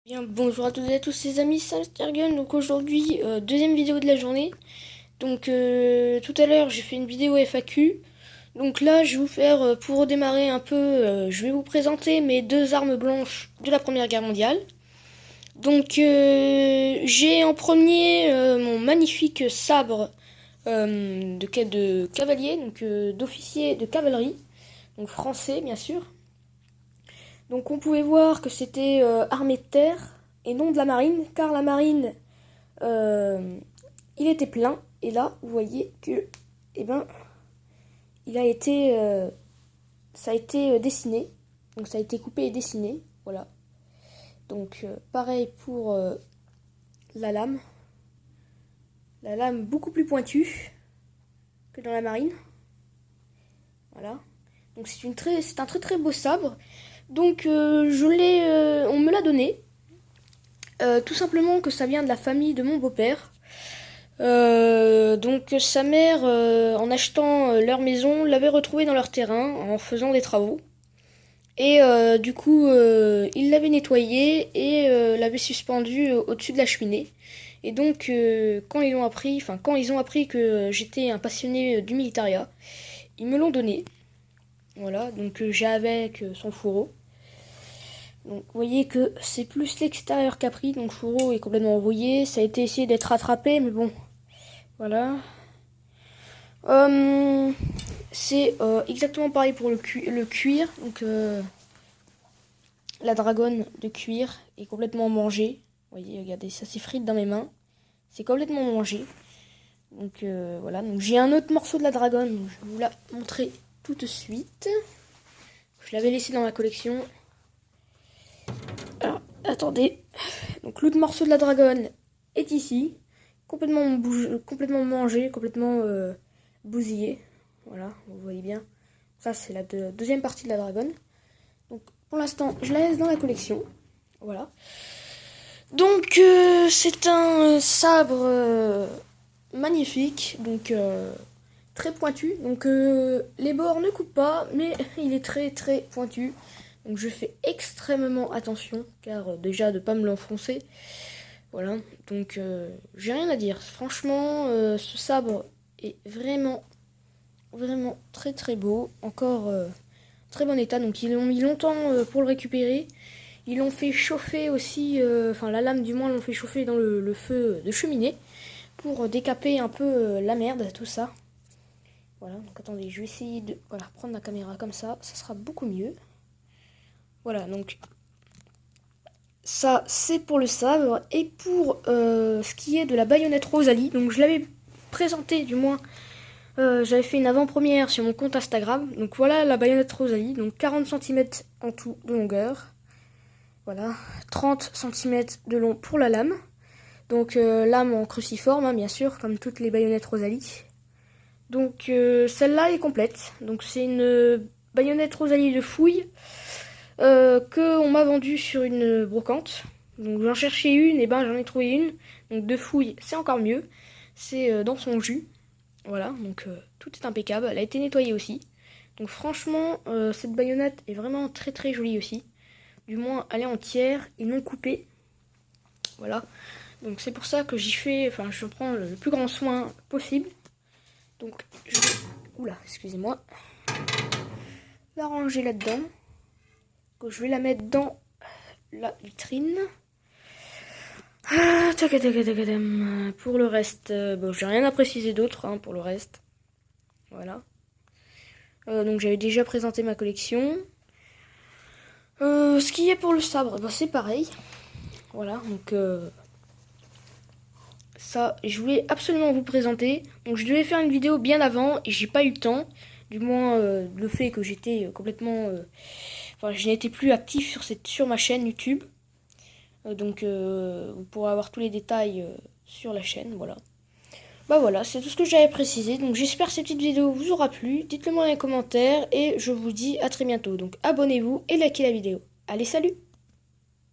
Bien, bonjour à toutes et à tous les amis, c'est Stergun. Donc aujourd'hui, deuxième vidéo de la journée. Donc tout à l'heure, j'ai fait une vidéo FAQ. Donc là, je vais vous faire, pour redémarrer un peu, je vais vous présenter mes deux armes blanches de la Première Guerre mondiale. Donc j'ai en premier mon magnifique sabre de cavalier, donc d'officier de cavalerie, donc français bien sûr. Donc on pouvait voir que c'était armée de terre et non de la marine, car la marine, il était plein. Et là, vous voyez que, eh ben, il a été, ça a été dessiné. Donc ça a été coupé et dessiné, voilà. Donc pareil pour la lame. La lame beaucoup plus pointue que dans la marine. Voilà. Donc c'est un très très beau sabre. Donc on me l'a donné. Tout simplement que ça vient de la famille de mon beau-père. Donc sa mère, en achetant leur maison, l'avait retrouvé dans leur terrain en faisant des travaux. Et du coup, il l'avait nettoyé et l'avait suspendu au-dessus de la cheminée. Et donc, quand ils ont appris que j'étais un passionné du militaria, ils me l'ont donné. Voilà, donc j'ai avec son fourreau. Donc vous voyez que c'est plus l'extérieur qu'a pris, donc le fourreau est complètement rouillé, ça a été essayé d'être rattrapé, mais bon, voilà. C'est exactement pareil pour le cuir, donc la dragonne de cuir est complètement mangée. Vous voyez, regardez, ça s'effrite dans mes mains, c'est complètement mangé. Donc voilà, donc j'ai un autre morceau de la dragonne, donc je vais vous la montrer tout de suite. Je l'avais laissé dans ma collection. Alors, attendez. Donc l'autre morceau de la dragonne est ici. Complètement mangé, complètement bousillé. Voilà, vous voyez bien. Ça, c'est la deuxième partie de la dragonne. Donc pour l'instant, je la laisse dans la collection. Voilà. Donc c'est un sabre magnifique. Donc très pointu. Donc les bords ne coupent pas, mais il est très très pointu. Donc je fais extrêmement attention, car déjà de pas me l'enfoncer. Voilà, donc j'ai rien à dire. Franchement, ce sabre est vraiment, vraiment très très beau. Encore très bon état. Donc ils ont mis longtemps pour le récupérer. Ils l'ont fait chauffer aussi, enfin la lame du moins l'ont fait chauffer dans le feu de cheminée pour décaper un peu la merde, tout ça. Voilà, donc attendez, je vais essayer de prendre la caméra comme ça sera beaucoup mieux. Voilà, donc ça c'est pour le sabre. Et pour ce qui est de la baïonnette Rosalie, donc je l'avais présenté, du moins j'avais fait une avant-première sur mon compte Instagram. Donc voilà la baïonnette Rosalie, donc 40 cm en tout de longueur. Voilà, 30 cm de long pour la lame. Donc lame en cruciforme, hein, bien sûr, comme toutes les baïonnettes Rosalie. Donc celle-là est complète. Donc c'est une baïonnette Rosalie de fouille que on m'a vendue sur une brocante. Donc j'en cherchais une, et ben j'en ai trouvé une. Donc de fouille, c'est encore mieux. C'est dans son jus. Voilà, donc tout est impeccable. Elle a été nettoyée aussi. Donc franchement, cette baïonnette est vraiment très très jolie aussi. Du moins, elle est entière et non coupée. Voilà. Donc c'est pour ça que je prends le plus grand soin possible. Donc je vais, oula, excusez-moi, la ranger là-dedans. Je vais la mettre dans la vitrine. Pour le reste, bon, j'ai rien à préciser d'autre hein, pour le reste. Voilà. Donc j'avais déjà présenté ma collection. Ce qui est pour le sabre, bah, c'est pareil. Voilà, donc ça, je voulais absolument vous présenter. Donc je devais faire une vidéo bien avant et j'ai pas eu le temps. Du moins, le fait que j'étais complètement... je n'étais plus actif sur ma chaîne YouTube. Donc vous pourrez avoir tous les détails sur la chaîne, voilà. Bah voilà, c'est tout ce que j'avais précisé. Donc j'espère que cette petite vidéo vous aura plu. Dites-le moi dans les commentaires et je vous dis à très bientôt. Donc abonnez-vous et likez la vidéo. Allez, salut!